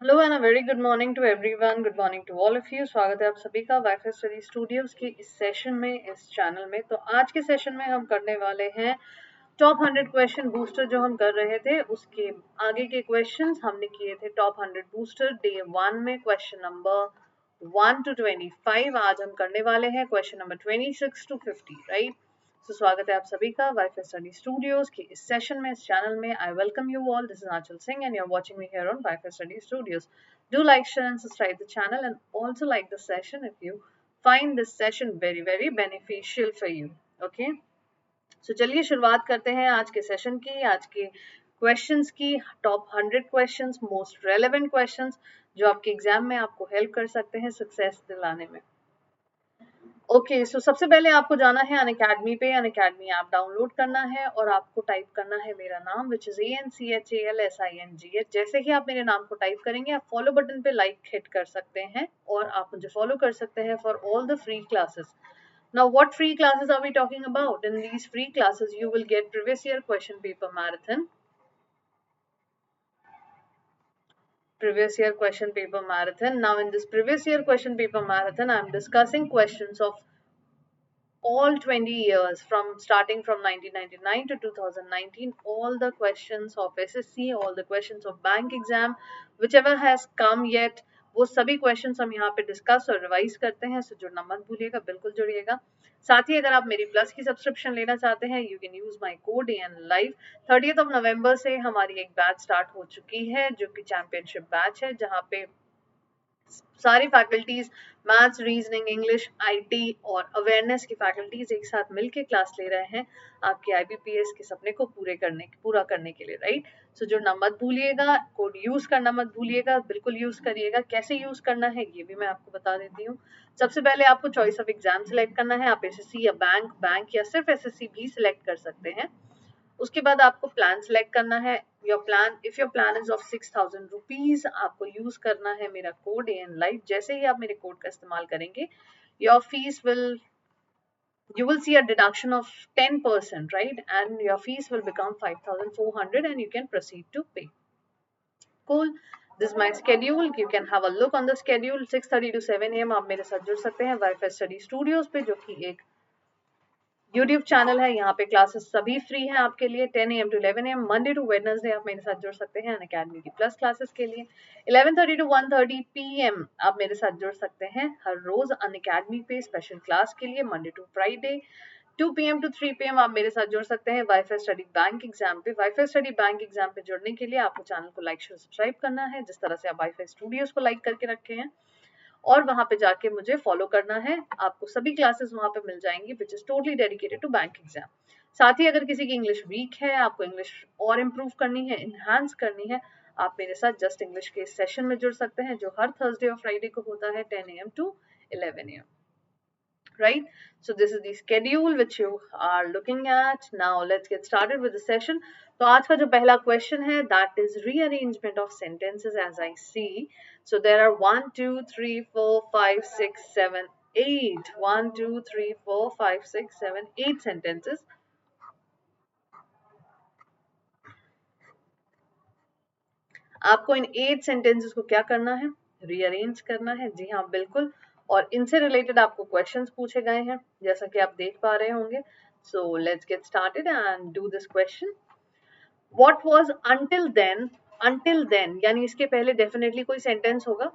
Hello and a very good morning to everyone. Good morning to all of you. स्वागत है आप सभी का वाईफाई स्टडी स्टूडियोज के इस सेशन में, इस चैनल में। तो आज के सेशन में हम करने वाले हैं टॉप 100 क्वेश्चन बूस्टर। जो हम कर रहे थे उसके आगे के क्वेश्चंस हमने किए थे टॉप 100 बूस्टर डे 1 में, क्वेश्चन नंबर 1 to 25। आज हम करने वाले हैं क्वेश्चन नंबर 26 to 50, राइट। तो स्वागत है आप सभी का वाईफाई स्टडी स्टूडियोज के इस सेशन में, इस चैनल में। I welcome you all. This is Aanchal Singh and you are watching me here on WiFi study studios. Do like, share and subscribe the channel and also like the session if you find this session very beneficial for you. Okay. So चलिए शुरुआत करते हैं आज के session की, आज के questions की। Top 100 questions, most relevant questions जो आपके एग्जाम में आपको हेल्प कर सकते हैं सक्सेस दिलाने में। ओके, सो सबसे पहले आपको जाना है अनअकैडमी पे। अनअकैडमी ऐप डाउनलोड करना है और आपको टाइप करना है मेरा नाम, विच इज ANCHALSINGH। जैसे ही आप मेरे नाम को टाइप करेंगे, आप फॉलो बटन पे लाइक हिट कर सकते हैं और आप मुझे फॉलो कर सकते हैं for all the free classes. Now, what free classes are we talking about? In these free classes, you will get previous year question paper marathon, previous year question paper marathon. Now, in this previous year question paper marathon, I am discussing questions of all 20 years from starting from 1999 to 2019, all the questions of SSC, all the questions of bank exam, whichever has come yet, वो सभी questions हम यहाँ पे discuss और revise करते हैं। सो जुड़ना मत भूलिएगा, बिल्कुल जुड़िएगा। साथ ही अगर आप मेरी प्लस की सब्सक्रिप्शन लेना चाहते हैं, you can use my code N live. 30th of November से हमारी एक बैच स्टार्ट हो चुकी है जो कि चैंपियनशिप बैच है, जहाँ पे सारी faculties, maths, reasoning, English, IT और अवेयरनेस की फैकल्टीज एक साथ मिलके क्लास ले रहे हैं आपके आईबीपीएस के सपने को पूरा करने के लिए, राइट। सो जुड़ना मत भूलिएगा, कोड यूज करना मत भूलिएगा, बिल्कुल यूज करिएगा। कैसे यूज करना है ये भी मैं आपको बता देती हूँ। सबसे पहले आपको चॉइस ऑफ एग्जाम सिलेक्ट करना है। आप एसएससी या बैंक या सिर्फ एसएससी भी सिलेक्ट कर सकते हैं। उसके बाद आपको प्लान सिलेक्ट करना है। Your plan, if your plan is of 6000 rupees, आपको यूज करना है मेरा कोड एन लाइव। जैसे ही आप मेरे कोड का इस्तेमाल करेंगे, your fees will, you will see a deduction of 10%, right, and your fees will become 5400 and you can proceed to pay. Cool. This is my schedule. You can have a look on the schedule. 6:30 to 7 am आप मेरे साथ जुड़ सकते हैं wifi study studios पे, जो कि एक यूट्यूब चैनल है। यहाँ पे क्लासेस सभी फ्री हैं आपके लिए। 10 AM to 11 AM Monday to Wednesday आप मेरे साथ जुड़ सकते हैं अनअकैडमी की प्लस क्लासेस के लिए। 11:30 to 1:30 PM आप मेरे साथ जुड़ सकते हैं हर रोज अनअकैडमी पे स्पेशल क्लास के लिए, Monday to Friday. 2 PM to 3 PM आप मेरे साथ जुड़ सकते हैं वाईफाई स्टडी बैंक एग्जाम पे। वाईफाई स्टडी बैंक एग्जाम पे जुड़ने के लिए आपको चैनल को लाइक शेयर सब्सक्राइब करना है, जिस तरह से आप वाईफाई स्टूडियोज को लाइक करके रखे हैं, और वहां पे जाके मुझे फॉलो करना है। आपको सभी क्लासेस वहां पे मिल जाएंगी which is totally dedicated to bank exam. साथ ही अगर किसी की इंग्लिश वीक है, आपको इंग्लिश और इम्प्रूव करनी है, इन्हांस करनी है, आप मेरे साथ जस्ट इंग्लिश के सेशन में जुड़ सकते हैं जो हर थर्सडे और फ्राइडे को होता है 10 AM to 11 AM, right? So this is the schedule which you are looking at. Now let's get started with the session. तो आज का जो पहला क्वेश्चन है, that is rearrangement of sentences as I see. So there are 1 2 3 4 5 6 7 8 1 2 3 4 5 6 7 8 sentences. आपको इन 8 sentences को क्या करना है? रीअरेंज करना है। जी हाँ, बिल्कुल। और इनसे रिलेटेड आपको क्वेश्चंस पूछे गए हैं, जैसा कि आप देख पा रहे होंगे। So let's get started and do this question. What was until then यानी इसके पहले डेफिनेटली कोई सेंटेंस होगा।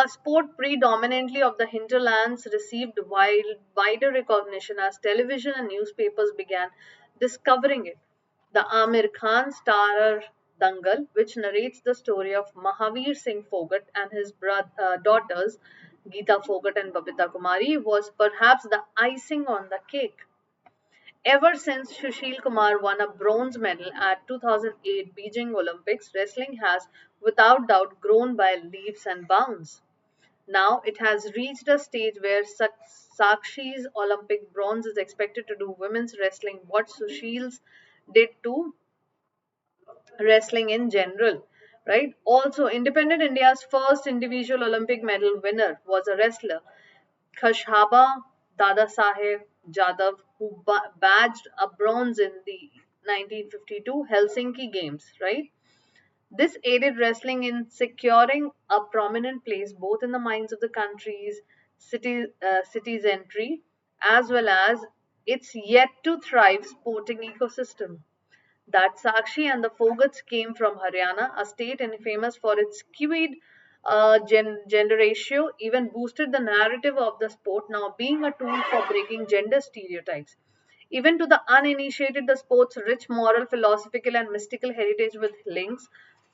A sport predominantly of the hinterlands received wider recognition as television and newspapers began discovering it. The Amir Khan starrer Dangal, which narrates the story of Mahavir Singh Fogat and his daughters Geeta Fogat and Babita Kumari, was perhaps the icing on the cake. Ever since Sushil Kumar won a bronze medal at 2008 Beijing Olympics, wrestling has without doubt grown by leaps and bounds. Now it has reached a stage where Sakshi's Olympic bronze is expected to do women's wrestling what Sushil's did to wrestling in general, right? Also, independent India's first individual Olympic medal winner was a wrestler, Khashaba Dada Saheb Jadhav, who badged a bronze in the 1952 Helsinki Games, right? This aided wrestling in securing a prominent place both in the minds of the country's citizenry as well as its yet to thrive sporting ecosystem. That Sakshi and the Fogats came from Haryana, a state and famous for its skewed gender ratio, even boosted the narrative of the sport, now being a tool for breaking gender stereotypes. Even to the uninitiated, the sport's rich moral, philosophical, and mystical heritage with links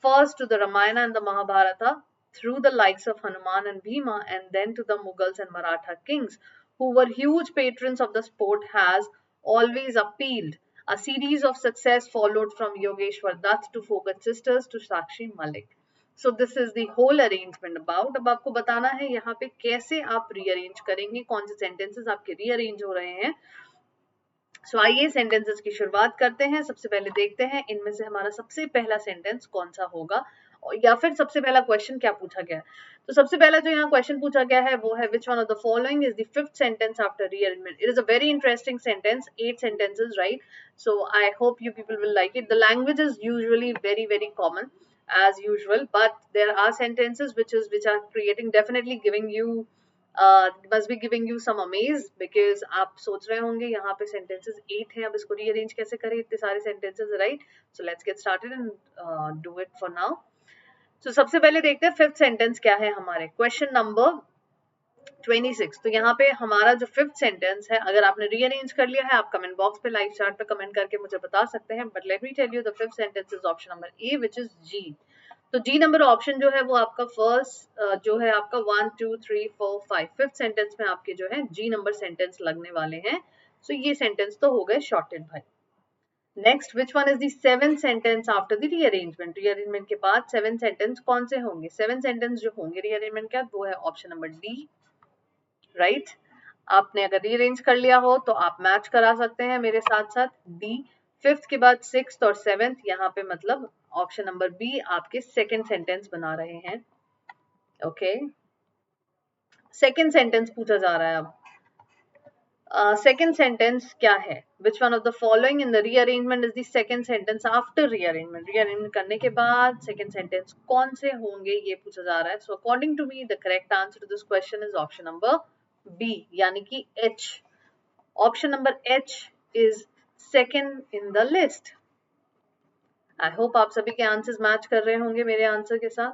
first to the Ramayana and the Mahabharata through the likes of Hanuman and Bhima, and then to the Mughals and Maratha kings, who were huge patrons of the sport, has always appealed. A series of success followed from Yogeshwar Dutt to Fogat sisters to Sakshi Malik. So this is the whole arrangement about. अब आपको बताना है यहाँ पे कैसे आप rearrange करेंगे, कौन से सेंटेंसेस आपके रीअरेंज हो रहे हैं. सो आइए सेंटेंसेस की शुरुआत करते हैं. सबसे पहले देखते हैं इनमें से हमारा सबसे पहला सेंटेंस कौन सा होगा या फिर सबसे पहला क्वेश्चन क्या पूछा गया है. तो सबसे पहला जो यहाँ क्वेश्चन पूछा गया है वो है which one of the following is the fifth sentence after rearrangement. It is a very interesting sentence, 8 sentences, right? So I hope you people will like it. The language is usually very common as usual, but there are sentences which are creating, definitely giving you must be giving you some amaze, because आप सोच रहे होंगे यहाँ पे sentences 8 हैं, अब इसको rearrange कैसे करें इतने सारे sentences, right? So let's get started and do it for now. So सबसे पहले देखते हैं फिफ्थ सेंटेंस क्या है हमारे. Question number 26. तो यहाँ पे हमारा जो फिफ्थ सेंटेंस है, अगर आपने रीअरेंज कर लिया है आप कमेंट बॉक्स पे लाइव चैट पे कमेंट करके मुझे बता सकते हैं, but let me tell you the fifth sentence is option number A which is G. तो जी नंबर ऑप्शन जो है वो आपका फर्स्ट जो है आपका 1 2 3 4 5 फिफ्थ सेंटेंस में आपके जो है जी नंबर सेंटेंस लगने वाले हैं. सो ये सेंटेंस तो हो गए शॉर्टेड भाई. Next, which one is the seven sentence after the rearrangement. Rearrangement के बाद सेवन सेंटेंस कौन से होंगे. सेवन सेंटेंस जो होंगे रीअरेंजमेंट के बाद वो है ऑप्शन नंबर डी, राइट. आपने अगर रीअरेंज कर लिया हो तो आप मैच करा सकते हैं मेरे साथ साथ. डी फिफ्थ के बाद सिक्स्थ और सेवेंथ, यहाँ पे मतलब ऑप्शन नंबर बी आपके सेकंड सेंटेंस बना रहे हैं. ओके, सेकंड सेंटेंस पूछा जा रहा है अब. सेकंड सेंटेंस क्या है. Which one of the following in the rearrangement is the second sentence after rearrangement. Rearrangement करने के बाद सेकंड सेंटेंस कौन से होंगे ये पूछा जा रहा है. So according to me the correct answer to this question is option number B, यानी कि H. Option number H is second in the list. I hope आप सभी के आंसर्स मैच कर रहे होंगे मेरे आंसर के साथ.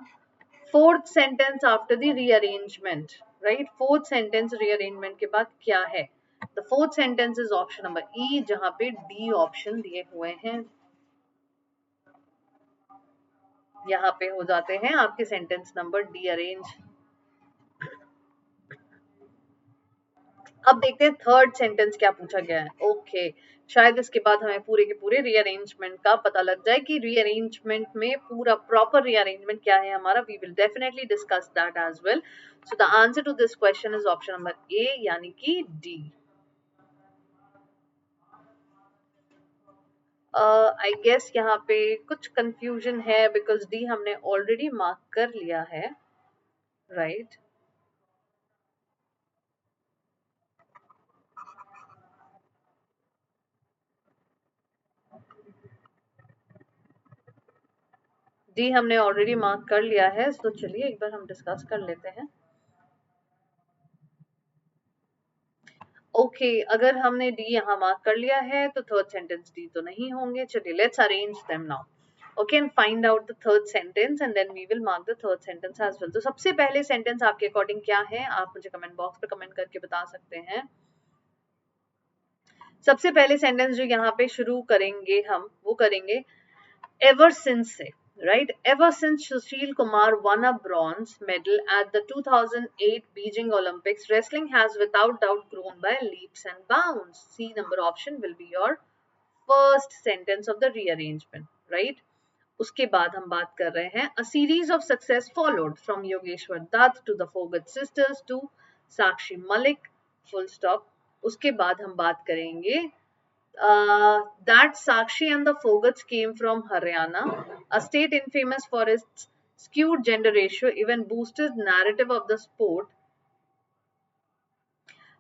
Fourth sentence after the rearrangement, right. Fourth sentence rearrangement के बाद क्या है. The fourth sentence is option number ई, जहां पे डी ऑप्शन दिए हुए हैं. यहाँ पे हो जाते हैं आपके सेंटेंस नंबर डी अरेंज. अब देखते हैं थर्ड सेंटेंस क्या पूछा गया है. ओके, शायद इसके बाद हमें पूरे के पूरे रीअरेंजमेंट का पता लग जाए कि रीअरेंजमेंट में पूरा प्रॉपर रीअरेंजमेंट क्या है हमारा. We will definitely discuss that as well. So the answer to this question is option number A, यानी कि डी. आई गेस यहाँ पे कुछ कंफ्यूजन है बिकॉज डी हमने ऑलरेडी मार्क कर लिया है, राइट. डी हमने ऑलरेडी मार्क कर लिया है, तो चलिए एक बार हम डिस्कस कर लेते हैं. ओके, अगर हमने डी यहाँ मार्क कर लिया है तो थर्ड सेंटेंस डी तो नहीं होंगे. चलिए let's arrange them now. Okay, and find out the third sentence and then we will mark the third sentence as well. तो सबसे पहले सेंटेंस आपके अकॉर्डिंग क्या है, आप मुझे कमेंट बॉक्स पे कमेंट करके बता सकते हैं. सबसे पहले सेंटेंस जो यहाँ पे शुरू करेंगे हम वो करेंगे ever since से, right. Ever since Sushil Kumar won a bronze medal at the 2008 Beijing Olympics, wrestling has without doubt grown by leaps and bounds. C number option will be your first sentence of the rearrangement, right. उसके बाद हम बात कर रहे हैं a series of success followed from Yogeshwar Dutt to the Fogat sisters to Sakshi Malik, full stop. उसके बाद हम बात करेंगे that Sakshi and the Fogats came from Haryana, a state infamous for its skewed gender ratio, even boosted narrative of the sport,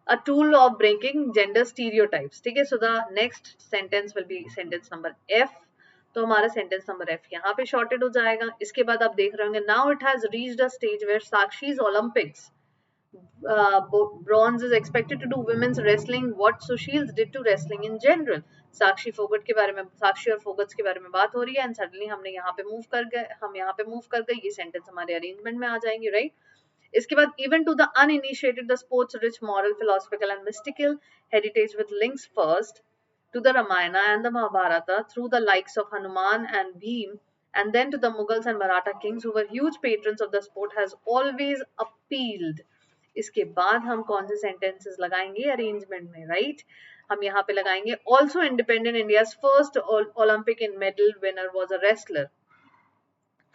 a tool of breaking gender stereotypes. ठीक है, so the next sentence will be sentence number F. तो हमारा sentence number F यहाँ पे shorted हो जाएगा. इसके बाद आप देख रहे होंगे now it has reached a stage where साक्षी's Olympics bronze is expected to do women's wrestling what Sushil's did to wrestling in general. साक्षी फोगट के बारे में, साक्षी और फोगट्स के बारे में बात हो रही है एंड सडनली हमने यहाँ पे मूव कर गए, हम यहाँ पे मूव कर गए, ये सेंटेंस हमारे अरेंजमेंट में आ जाएंगे, राइट. इसके बाद even to the uninitiated the sports rich moral philosophical and mystical heritage with links first to the Ramayana and the Mahabharata through the likes of Hanuman and Bhim and then to the Mughals and Maratha kings who were huge patrons of the sport has always appealed. इसके बाद हम कौन से sentences लगाएंगे arrangement में, right? हम यहाँ पे लगाएंगे also independent India's first Olympic in medal winner was a wrestler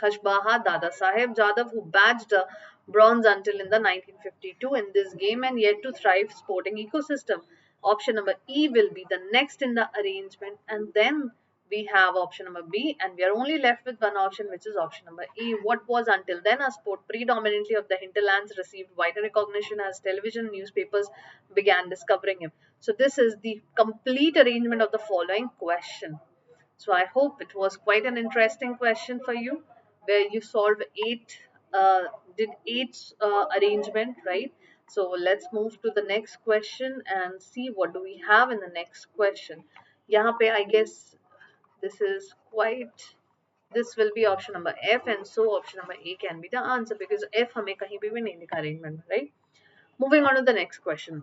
Kashbaha Dada Saheb Jadhav, who badged a bronze until in the 1952 in this game and yet to thrive sporting ecosystem. Option number E will be the next in the arrangement, and then we have option number B, and we are only left with one option, which is option number E. What was until then a sport predominantly of the hinterlands received wider recognition as television and newspapers began discovering him. So this is the complete arrangement of the following question. So I hope it was quite an interesting question for you, where you solved did eight arrangement, right? So let's move to the next question and see what do we have in the next question. यहाँ पे I guess this is quite. This will be option number F, and so option number A can be the answer because F हमें कहीं पे भी नहीं लिखा arrangement, right? Moving on to the next question.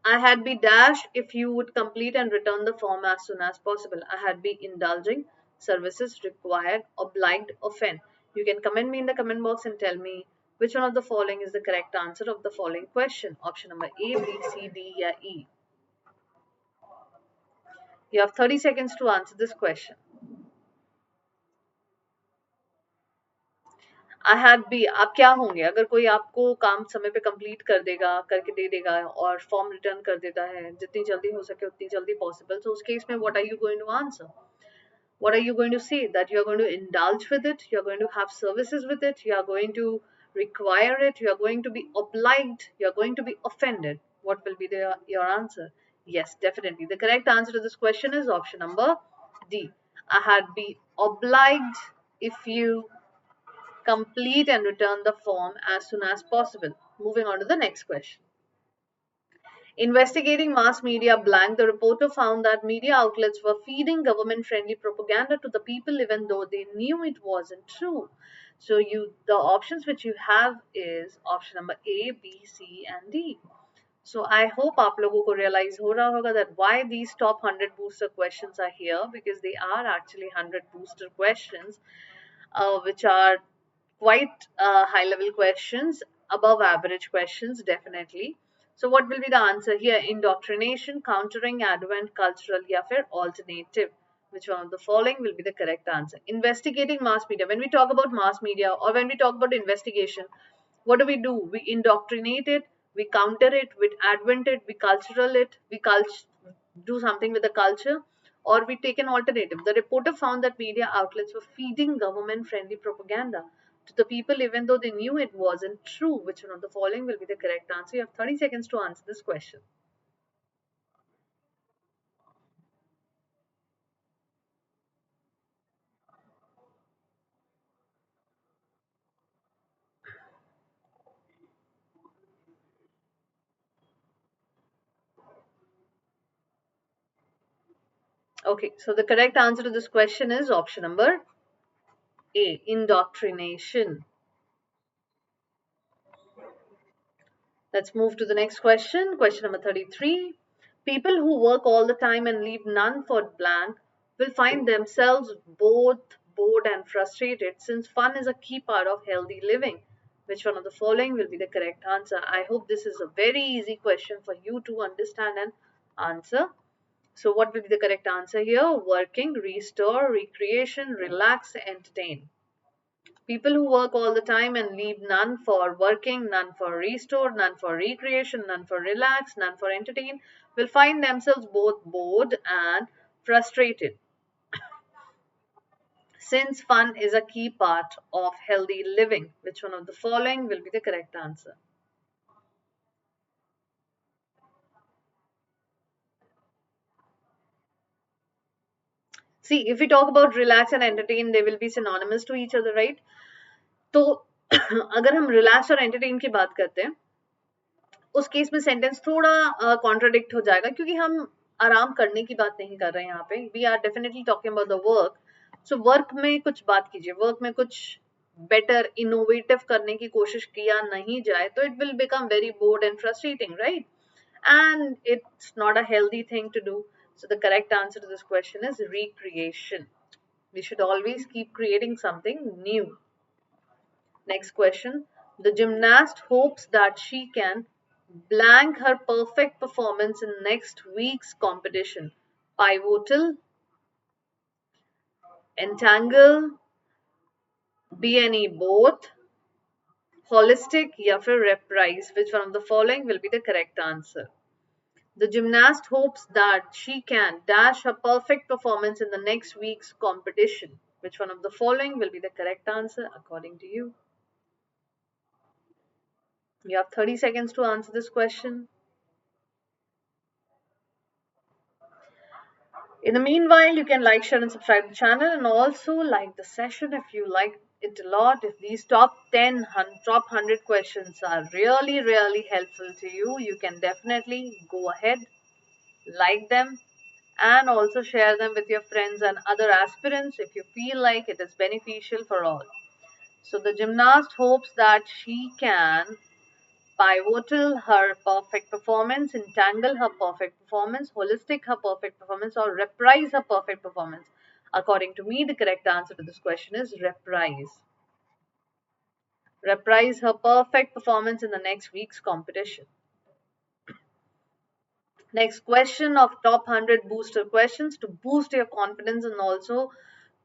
I had be dash if you would complete and return the form as soon as possible. I had be indulging, services required, obliged, offend. You can comment me in the comment box and tell me which one of the following is the correct answer of the following question. Option number A, B, C, D या E. You have 30 seconds to answer this question. I have B, आप क्या होंगे अगर कोई आपको काम समय पे कंप्लीट कर देगा, करके दे देगा और फॉर्म रिटर्न कर देता है जितनी जल्दी हो सके उतनी जल्दी पॉसिबल, तो उस केस में what are you going to answer? What are you going to say? That you are going to indulge with it, you are going to have services with it, you are going to require it, you are going to be obliged, you are going to be offended? What will be your answer? Yes, definitely the correct answer to this question is option number D. I had be obliged if you complete and return the form as soon as possible. Moving on to the next question. Investigating mass media blank, the reporter found that media outlets were feeding government-friendly propaganda to the people even though they knew it wasn't true. So the options which you have is option number A, B, C and D. So I hope आप लोगों को realize हो रहा होगा that why these top 100 booster questions are here, because they are actually 100 booster questions which are quite high level questions, above average questions, definitely. So what will be the answer here? Indoctrination, countering, advent, cultural, ya fir alternative. Which one of the following will be the correct answer? Investigating mass media. When we talk about mass media or when we talk about investigation, what do? We indoctrinate it, we counter it, we advent it, we cultural it, do something with the culture, or we take an alternative. The reporter found that media outlets were feeding government friendly propaganda to the people even though they knew it wasn't true. Which one of the following will be the correct answer? You have 30 seconds to answer this question. Okay, so the correct answer to this question is option number A, indoctrination. Let's move to the next question. Question number 33. People who work all the time and leave none for blank will find themselves both bored and frustrated since fun is a key part of healthy living. Which one of the following will be the correct answer? I hope this is a very easy question for you to understand and answer. So what will be the correct answer here? Working, restore, recreation, relax, entertain. People who work all the time and leave none for working, none for restore, none for recreation, none for relax, none for entertain will find themselves both bored and frustrated. Since fun is a key part of healthy living, which one of the following will be the correct answer? See, if we talk about relax and entertain, they will be synonymous to each other, right? तो अगर हम relax और entertain की बात करते हैं, उस case में सेंटेंस थोड़ा कॉन्ट्राडिक्ट हो जाएगा, क्योंकि हम आराम करने की बात नहीं कर रहे हैं यहाँ पे. We are definitely talking about the work. So work में कुछ बात कीजिए, वर्क में कुछ बेटर इनोवेटिव करने की कोशिश किया नहीं जाए तो it will become very bored and frustrating, right? And it's not a healthy thing to do. So the correct answer to this question is recreation. We should always keep creating something new. Next question. The gymnast hopes that she can blank her perfect performance in next week's competition. Pivotal, entangle, BNE both, holistic या फिर reprise. Which one of the following will be the correct answer? The gymnast hopes that she can dash her perfect performance in the next week's competition. Which one of the following will be the correct answer according to you? You have 30 seconds to answer this question. In the meanwhile, you can like, share, and subscribe to the channel, and also like the session if you like it a lot. If these top 10, top 100 questions are really, really helpful to you, you can definitely go ahead, like them, and also share them with your friends and other aspirants if you feel like it is beneficial for all. So the gymnast hopes that she can pivotal her perfect performance, entangle her perfect performance, holistic her perfect performance, or reprise her perfect performance. According to me, the correct answer to this question is reprise. Reprise her perfect performance in the next week's competition. Next question of top 100 booster questions to boost your confidence and also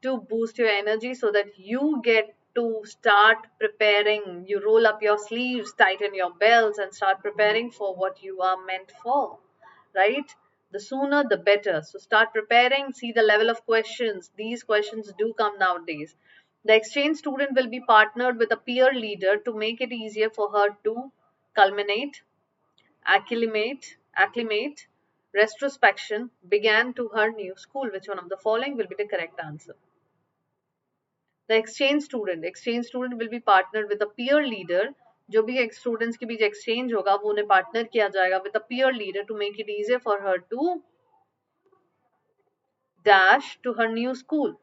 to boost your energy so that you get to start preparing. You roll up your sleeves, tighten your belts, and start preparing for what you are meant for, right? The sooner the better. So start preparing, see the level of questions. These questions do come nowadays. The exchange student will be partnered with a peer leader to make it easier for her to culminate, acclimate, retrospection, began to her new school. Which one of the following will be the correct answer? The exchange student will be partnered with a peer leader. जो भी students के बीच exchange होगा वो उन्हें partner किया जाएगा with a peer leader to make it easier for her to dash to her new school.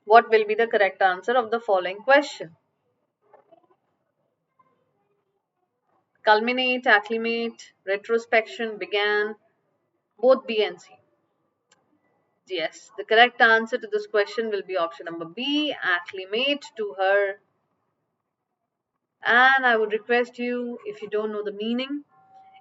What will be the correct answer of the following question? Culminate, acclimate, retrospection, began, both B and C. Yes, the correct answer to this question will be option number B, acclimate to her. And I would request you, if you don't know the meaning,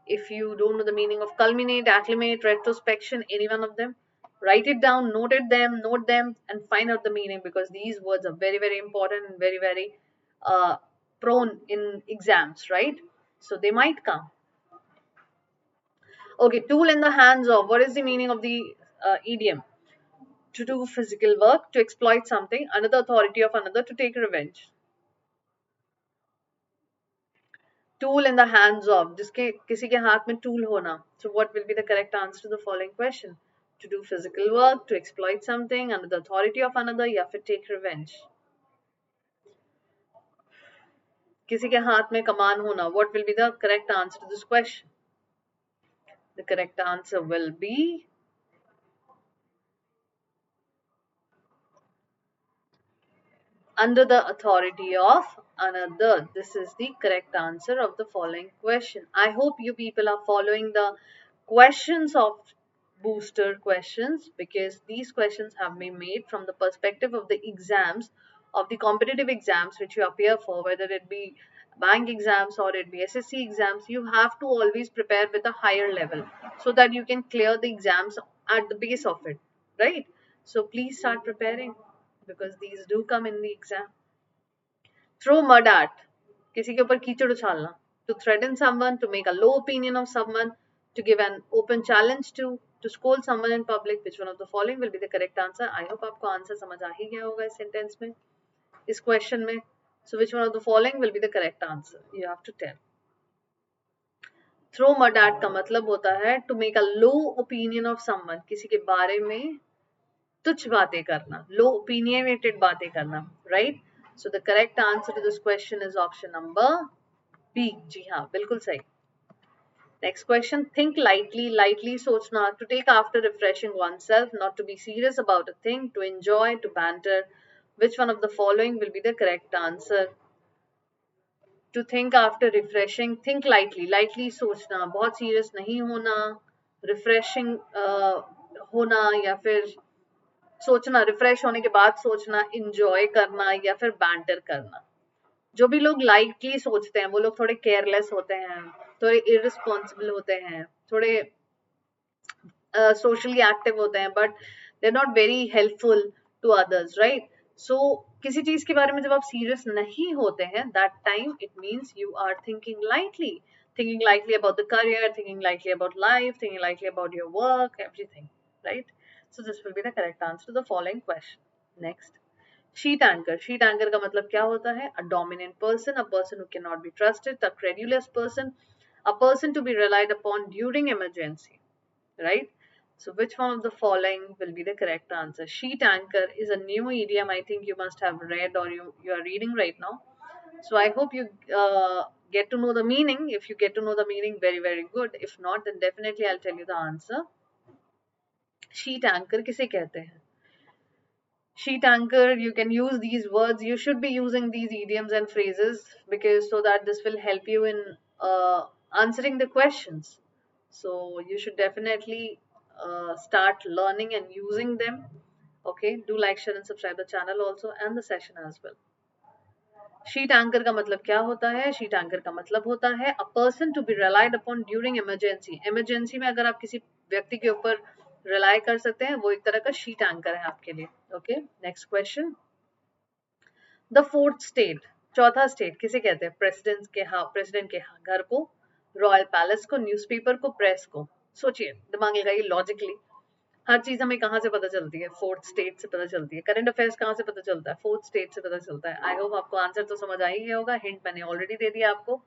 if you don't know the meaning of culminate, acclimate, retrospection, any one of them, write it down, note them, and find out the meaning, because these words are very, very important and very, very prone in exams, right? So they might come. Okay, tool in the hands of. What is the meaning of the idiom? To do physical work, to exploit something, another authority of another, to take revenge. Tool in the hands of, जिसके किसी के हाथ में tool होना. So what will be the correct answer to the following question? To do physical work, to exploit something, under the authority of another, या फिर take revenge. किसी के हाथ में कमान होना. What will be the correct answer to this question? The correct answer will be under the authority of another. This is the correct answer of the following question. I hope you people are following the questions of booster questions, because these questions have been made from the perspective of the exams, of the competitive exams which you appear for, whether it be bank exams or it be SSC exams. You have to always prepare with a higher level so that you can clear the exams at the base of it, right? So please start preparing, because these do come in the exam. Throw mud at, किसी के ऊपर कीचड़ उछालना. To threaten someone, to make a low opinion of someone, to give an open challenge to scold someone in public. Which one of the following will be the correct answer? I hope आपको answer समझ आ ही गया होगा इस sentence में, इस question में. So which one of the following will be the correct answer? You have to tell. Throw mud at का मतलब होता है to make a low opinion of someone, किसी के बारे में तुच्छ बातें करना, लो ओपिनियनेटेड बातें करना, right? So the correct answer to this question is option number B. जी हाँ, बिल्कुल सही। Next question, think lightly. Lightly सोचना, to take after refreshing oneself, not to be serious about a thing, to enjoy, to banter. Which one of the following will be the correct answer? To think after refreshing, think lightly. Lightly सोचना, बहुत serious नहीं होना, refreshing होना, या फिर सोचना, refresh होने के बाद सोचना, enjoy करना, या फिर banter करना। जो भी लोग लाइटली सोचते हैं वो लोग थोड़े केयरलेस होते हैं, थोड़े इररिस्पॉन्सिबल होते हैं, थोड़े socially active होते हैं, but they're not very helpful to others, right? So किसी चीज के बारे में जब आप serious नहीं होते हैं, that time it means you are thinking lightly about the career, thinking lightly about life, thinking lightly about your work, everything, right? So this will be the correct answer to the following question. Next, sheet anchor. Sheet anchor का मतलब क्या होता है? A dominant person, a person who cannot be trusted, a credulous person, a person to be relied upon during emergency, right? So which one of the following will be the correct answer? Sheet anchor is a new idiom I think you must have read, or you are reading right now. So I hope you get to know the meaning. If you get to know the meaning, very, very good. If not, then definitely I'll tell you the answer. Sheet anchor किसे कहते हैं? Sheet anchor, you can use these words. You should be using these idioms and phrases, because so that this will help you in answering the questions. So you should definitely start learning and using them. Okay, do like, share and subscribe the channel also, and the session as well. Sheet anchor का मतलब क्या होता है? Sheet anchor का मतलब होता है a person to be relied upon during emergency. Emergency में अगर आप किसी व्यक्ति के ऊपर रिलाई कर सकते हैं, वो एक तरह का शीट एंकर है आपके लिए। Okay, next question, the fourth state, चौथा स्टेट किसे कहते हैं? प्रेसिडेंट के घर को, रॉयल पैलेस को, न्यूज़पेपर को, प्रेस को। सोचिए, दिमाग लगाइए लॉजिकली। हर चीज हमें कहाँ से पता चलती है? फोर्थ स्टेट से पता चलती है। करंट अफेयर्स कहाँ से पता चलता है? फोर्थ स्टेट से पता चलता है। आई होप आपको आंसर तो समझ आ ही गया होगा, हिंट मैंने ऑलरेडी दे दिया आपको।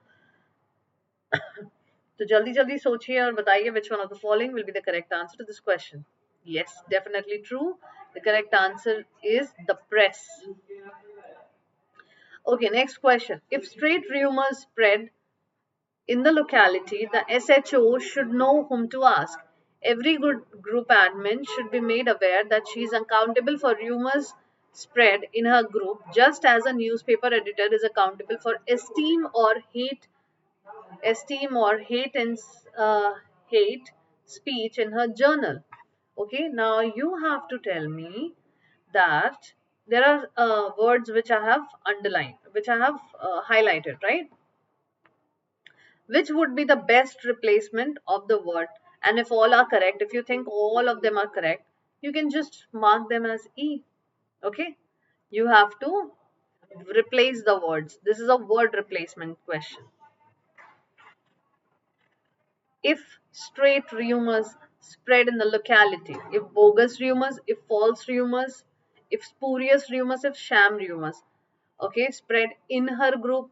तो जल्दी जल्दी सोचिए और बताइए which one of the following will be the correct answer to this question. Yes, definitely true. The correct answer is the press. Okay, next question. If straight rumors spread in the locality, the SHO should know whom to ask. Every good group admin should be made aware that she is accountable for rumors spread in her group, just as a newspaper editor is accountable for esteem or hate speech in her journal. Okay, now you have to tell me that there are words which I have underlined, which I have highlighted, right? Which would be the best replacement of the word? And if all are correct, if you think all of them are correct, you can just mark them as E. Okay, you have to replace the words. This is a word replacement question. If straight rumors spread in the locality, if bogus rumors, if false rumors, if spurious rumors, if sham rumors, okay, spread in her group,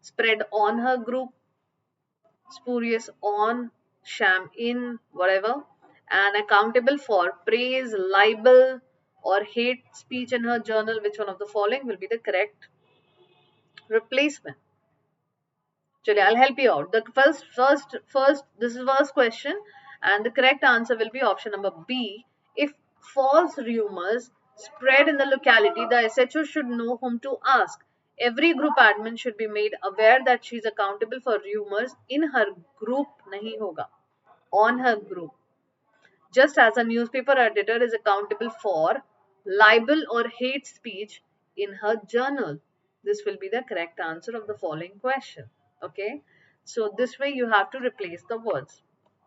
spread on her group, spurious on, sham in, whatever, and accountable for praise, libel, or hate speech in her journal. Which one of the following will be the correct replacement? Chale, I'll help you out. The first, this is first question, and the correct answer will be option number B. If false rumors spread in the locality, the SHO should know whom to ask. Every group admin should be made aware that she is accountable for rumors in her group, nahi hoga, on her group. Just as a newspaper editor is accountable for libel or hate speech in her journal. This will be the correct answer of the following question. Okay, so this way you have to replace the words.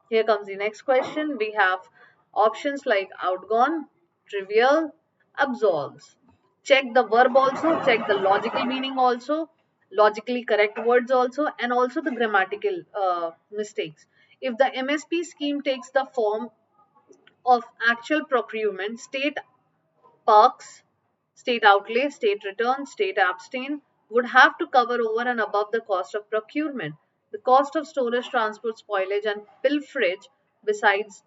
Here comes the next question. We have options like outgone, trivial, absolves. Check the verb also, check the logical meaning also, logically correct words also, and also the grammatical mistakes. If the MSP scheme takes the form of actual procurement, state parks, state outlay, state return, state abstain would have to cover over and above the cost of procurement. The cost of storage, transport, spoilage, and pilferage, besides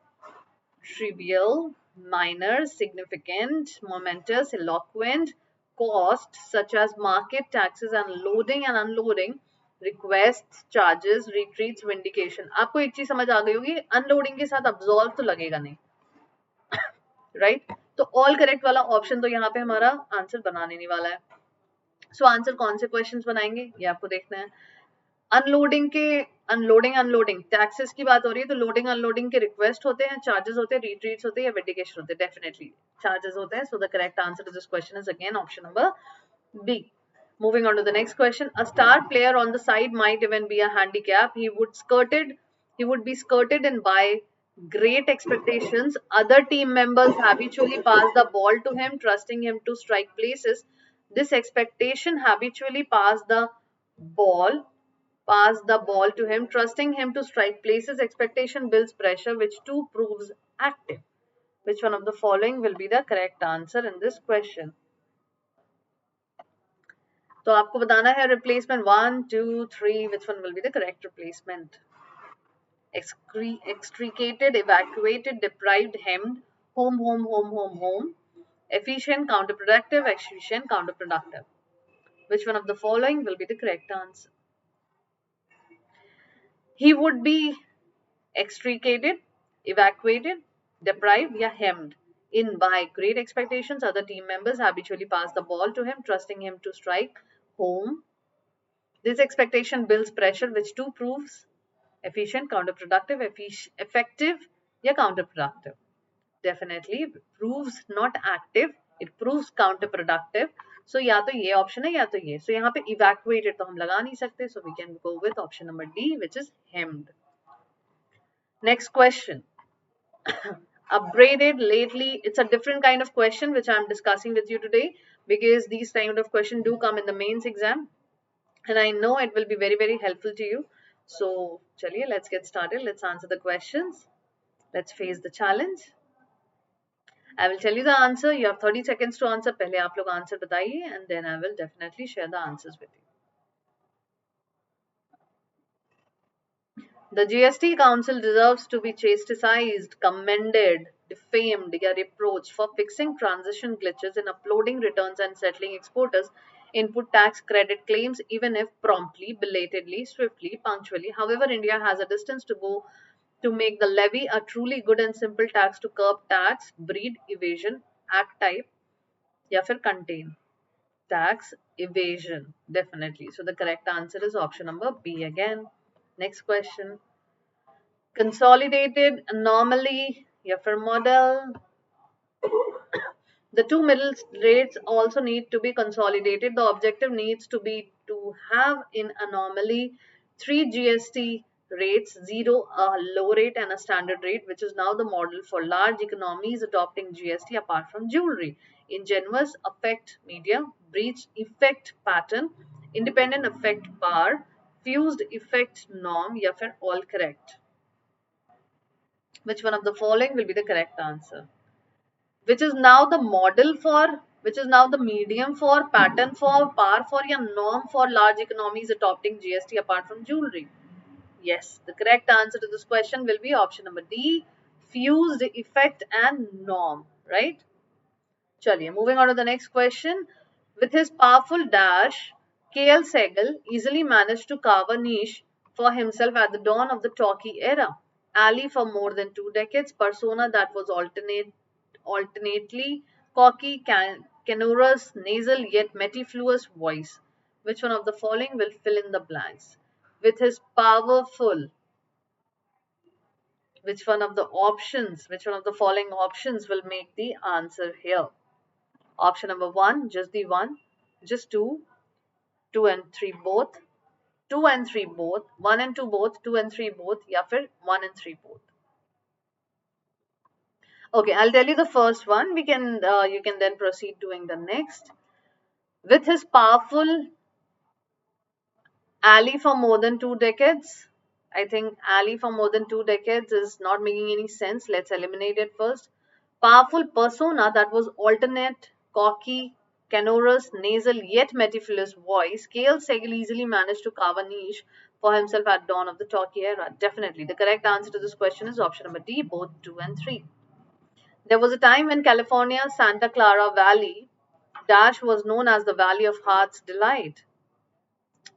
trivial, minor, significant, momentous, eloquent costs such as market taxes and loading and unloading, requests, charges, retreats, vindication. आपको एक चीज समझ आ गई होगी, unloading के साथ absolve तो लगेगा नहीं, राइट? तो ऑल करेक्ट वाला ऑप्शन तो यहाँ पे हमारा आंसर बनाने नहीं वाला है. सो आंसर कौन से क्वेश्चंस बनाएंगे ये आपको देखना है. अनलोडिंग के अनलोडिंग टैक्सेस की बात हो रही है, तो लोडिंग अनलोडिंग के रिक्वेस्ट होते हैं, चार्जेस होते हैं, रिट्रीट्स होते हैं या विंडिकेशन होते हैं. डेफिनेटली चार्जेस होते हैं. So the correct answer to this question is again option number B. Moving on to the next question. A star player on the side might even be a handicap. He would be skirted in by great expectations. Other team members habitually pass the ball to him, trusting him to strike places. This expectation habitually ball pass the ball to him, trusting him to strike places. Expectation builds pressure, which too proves active. Which one of the following will be the correct answer in this question? तो आपको बताना है replacement 1, 2, 3. Which one will be the correct replacement? Extricated, evacuated, deprived, hemmed, home. Efficient, counterproductive, efficient, counterproductive. Which one of the following will be the correct answer? He would be extricated, evacuated, deprived, या hemmed in by great expectations. Other team members habitually pass the ball to him, trusting him to strike home. This expectation builds pressure, which too proves efficient, counterproductive, effective, या counterproductive. Definitely proves not active, it proves counterproductive. So या तो ये option है या तो ये. So यहाँ पे evacuated तो हम लगा नहीं सकते. So we can go with option number D, which is hemmed. Next question. Upgraded lately. It's a different kind of question which I'm discussing with you today, because these kind of questions do come in the mains exam, and I know it will be very, very helpful to you. So chaliye, let's get started. Let's answer the questions. Let's face the challenge. I will tell you the answer. You have 30 seconds to answer. पहले आप लोग answer बताइए, and then I will definitely share the answers with you. The GST Council deserves to be chastised, commended, defamed, या reproached for fixing transition glitches in uploading returns and settling exporters' input tax credit claims, even if promptly, belatedly, swiftly, punctually. However, India has a distance to go to make the levy a truly good and simple tax to curb tax, breed evasion, act type, या फिर contain tax evasion. Definitely. So the correct answer is option number B again. Next question. Consolidated anomaly, या फिर model. The two middle rates also need to be consolidated. The objective needs to be to have in anomaly 3 GST rates, 0 a low rate and a standard rate, which is now the model for large economies adopting GST apart from jewelry. Ingenuous affect media, breach effect pattern, independent effect bar, fused effect norm, या फिर all correct. Which one of the following will be the correct answer? Which is now the model for, which is now the medium for, pattern for, par for, या norm for large economies adopting GST apart from jewelry? Yes, the correct answer to this question will be option number D, fused effect and norm, right? Chaliye, moving on to the next question. With his powerful dash, KL Sehgal easily managed to carve a niche for himself at the dawn of the talkie era. Ali for more than 2 decades, persona that was alternately cocky, canorous, nasal yet mellifluous voice. Which one of the following will fill in the blanks? With his powerful, which one of the following options will make the answer here? Option number 1, just the 1, just 2, 2 and 3 both, 2 and 3 both, 1 and 2 both, 2 and 3 both, या फिर 1 and 3 both. Okay, I'll tell you the first one. You can then proceed doing the next. With his powerful ally for more than 2 decades. I think ally for more than 2 decades is not making any sense. Let's eliminate it first. Powerful persona that was alternate, cocky, canorous, nasal yet mellifluous voice. KL Sehgal easily managed to carve a niche for himself at dawn of the talkie era? Definitely. The correct answer to this question is option number D, both 2 and 3. There was a time when California's Santa Clara Valley dash was known as the Valley of Heart's Delight.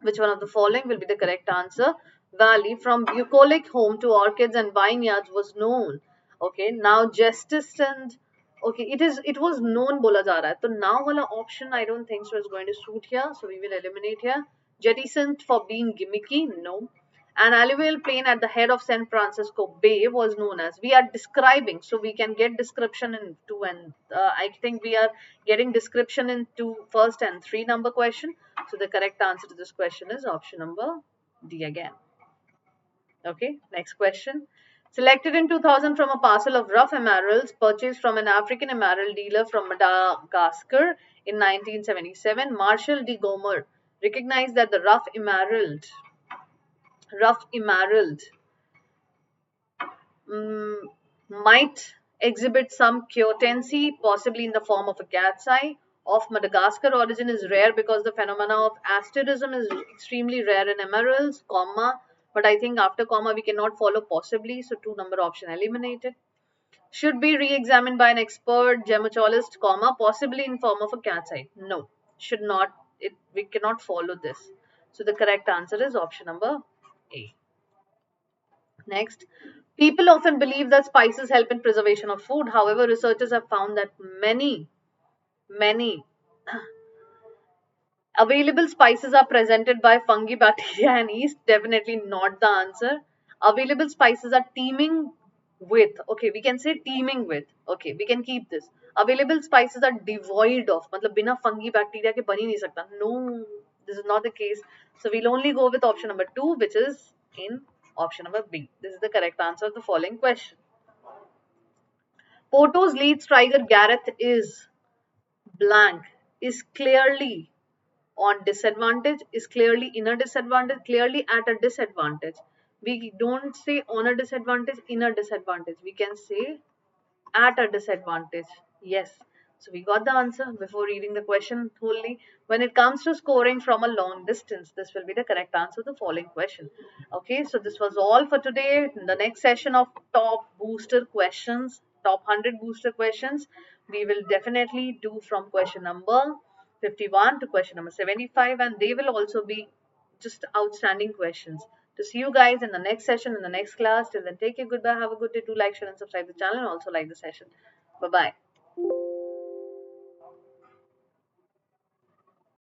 Which one of the following will be the correct answer? Valley from bucolic home to orchids and vineyards was known. Okay, now justice and okay, it was known bola ja raha hai. So now wala option I don't think so is going to suit here. So we will eliminate here. Jettisoned for being gimmicky? No. An alluvial plain at the head of San Francisco Bay was known as. We are describing, so we can get description in 2 and I think we are getting description in 2 first and 3 number question. So the correct answer to this question is option number D again. Okay, next question. Selected in 2000 from a parcel of rough emeralds purchased from an African emerald dealer from Madagascar in 1977, Marshall de Gomer recognized that the rough emerald might exhibit some cutancy, possibly in the form of a cat's eye. Of Madagascar origin is rare because the phenomena of asterism is extremely rare in emeralds, comma, but I think after comma we cannot follow possibly, so 2 number option eliminated. Should be re-examined by an expert gemologist, comma, possibly in form of a cat's eye. No, should not. We cannot follow this. So the correct answer is option number A. Next, people often believe that spices help in preservation of food. However, researchers have found that many available spices are presented by fungi, bacteria, and yeast. Definitely not the answer. Available spices are teeming with. Okay, we can say teeming with. Okay, we can keep this. Available spices are devoid of. मतलब बिना fungi, bacteria के बन ही नहीं सकता. No, this is not the case. So we'll only go with option number 2, which is in option number B. This is the correct answer of the following question. Porto's lead striker Gareth is blank, is clearly on disadvantage, is clearly in a disadvantage, clearly at a disadvantage. We don't say on a disadvantage, in a disadvantage. We can say at a disadvantage. Yes. So we got the answer before reading the question wholly. When it comes to scoring from a long distance, this will be the correct answer to the following question. Okay, so this was all for today. In the next session of top booster questions, top 100 booster questions, we will definitely do from question number 51 to question number 75, and they will also be just outstanding questions. To see you guys in the next session, in the next class. Till then, take care, goodbye, have a good day. Do like, share, and subscribe the channel, and also like the session. Bye bye.